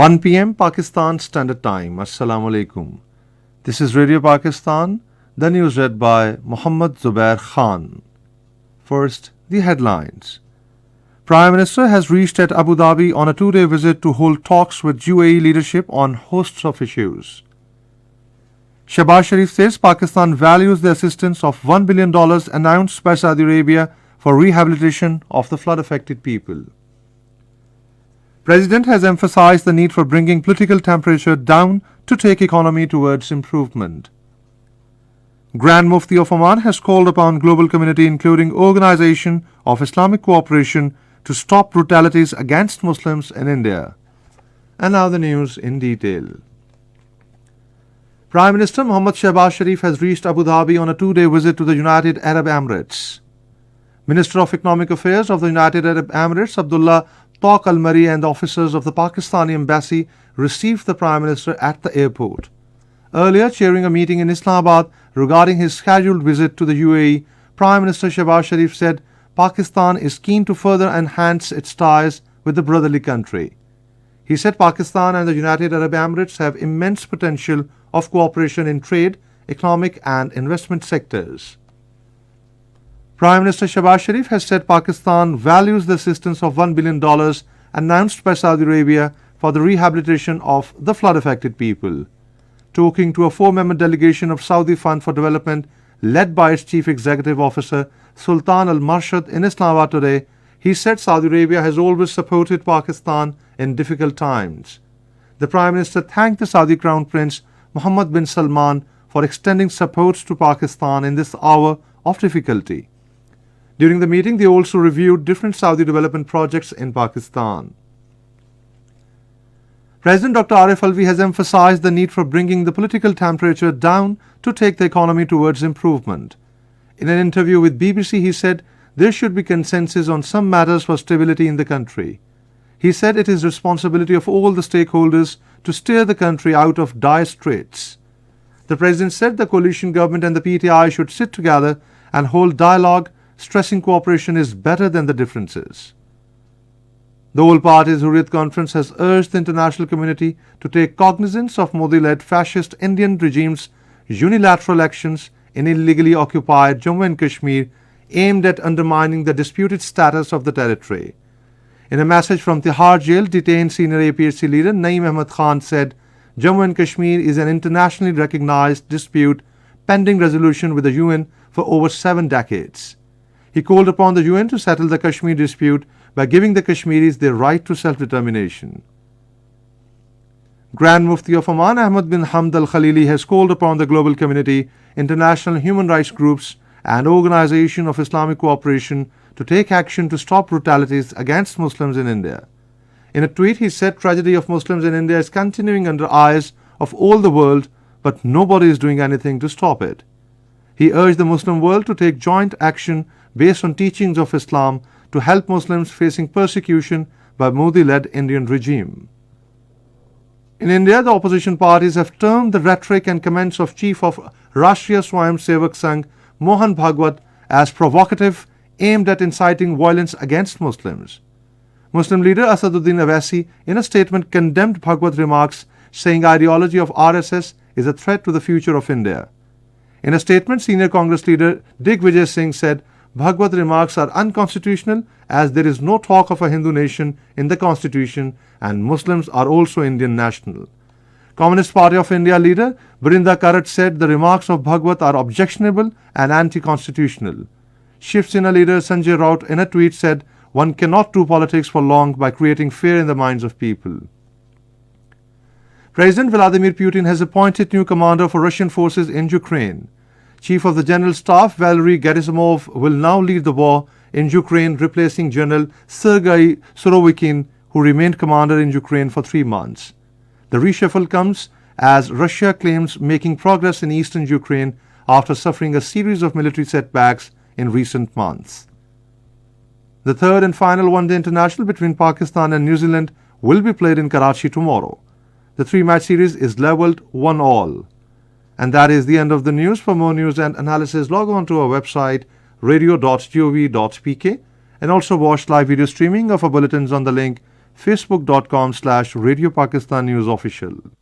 1 p.m. Pakistan Standard Time. Assalamu alaikum. This is Radio Pakistan, the news read by Muhammad Zubair Khan. First, the headlines. Prime Minister has reached at Abu Dhabi on a two-day visit to hold talks with UAE leadership on hosts of issues. Shehbaz Sharif says Pakistan values the assistance of $1 billion announced by Saudi Arabia for rehabilitation of the flood-affected people. President has emphasized the need for bringing political temperature down to take economy towards improvement. Grand Mufti of Oman has called upon global community including Organization of Islamic Cooperation to stop brutalities against Muslims in India. And now the news in detail. Prime Minister Mohammad Shehbaz Sharif has reached Abu Dhabi on a two-day visit to the United Arab Emirates. Minister of Economic Affairs of the United Arab Emirates, Abdullah Tawq Al-Mari, and officers of the Pakistani embassy received the Prime Minister at the airport. Earlier, chairing a meeting in Islamabad regarding his scheduled visit to the UAE, Prime Minister Shehbaz Sharif said Pakistan is keen to further enhance its ties with the brotherly country. He said Pakistan and the United Arab Emirates have immense potential of cooperation in trade, economic and investment sectors. Prime Minister Shehbaz Sharif has said Pakistan values the assistance of $1 billion announced by Saudi Arabia for the rehabilitation of the flood-affected people. Talking to a four-member delegation of Saudi Fund for Development led by its Chief Executive Officer Sultan Al-Marshad in Islamabad today, he said Saudi Arabia has always supported Pakistan in difficult times. The Prime Minister thanked the Saudi Crown Prince Mohammed bin Salman for extending support to Pakistan in this hour of difficulty. During the meeting, they also reviewed different Saudi development projects in Pakistan. President Dr. Arif Alvi has emphasized the need for bringing the political temperature down to take the economy towards improvement. In an interview with BBC, he said there should be consensus on some matters for stability in the country. He said it is responsibility of all the stakeholders to steer the country out of dire straits. The President said the coalition government and the PTI should sit together and hold dialogue, stressing cooperation is better than the differences. The All Parties Hurriyat Conference has urged the international community to take cognizance of Modi-led fascist Indian regime's unilateral actions in illegally occupied Jammu and Kashmir aimed at undermining the disputed status of the territory. In a message from Tihar jail, detained senior APHC leader Naeem Ahmed Khan said Jammu and Kashmir is an internationally recognized dispute pending resolution with the UN for over 7 decades. He called upon the UN to settle the Kashmir dispute by giving the Kashmiris their right to self-determination. Grand Mufti of Oman Ahmad bin Hamd Al-Khalili has called upon the global community, international human rights groups and Organization of Islamic Cooperation to take action to stop brutalities against Muslims in India. In a tweet, he said tragedy of Muslims in India is continuing under eyes of all the world, but nobody is doing anything to stop it. He urged the Muslim world to take joint action based on teachings of Islam to help Muslims facing persecution by Modi-led Indian regime. In India, the opposition parties have termed the rhetoric and comments of Chief of Rashtriya Swayamsevak Sangh Mohan Bhagwat as provocative, aimed at inciting violence against Muslims. Muslim leader Asaduddin Awaisi in a statement condemned Bhagwat remarks, saying ideology of RSS is a threat to the future of India. In a statement, senior Congress leader Digvijay Singh said Bhagwat remarks are unconstitutional as there is no talk of a Hindu nation in the constitution and Muslims are also Indian national. Communist Party of India leader Brinda Karat said the remarks of Bhagwat are objectionable and anti-constitutional. Shiv Sena leader Sanjay Raut in a tweet said one cannot do politics for long by creating fear in the minds of people. President Vladimir Putin has appointed new commander for Russian forces in Ukraine. Chief of the General Staff Valery Gerasimov will now lead the war in Ukraine, replacing General Sergei Surovikin, who remained commander in Ukraine for 3 months. The reshuffle comes as Russia claims making progress in eastern Ukraine after suffering a series of military setbacks in recent months. The third and final one-day international between Pakistan and New Zealand will be played in Karachi tomorrow. The 3-match series is leveled 1-1. And that is the end of the news. For more news and analysis, log on to our website radio.gov.pk and also watch live video streaming of our bulletins on the link facebook.com/Radio Pakistan News Official.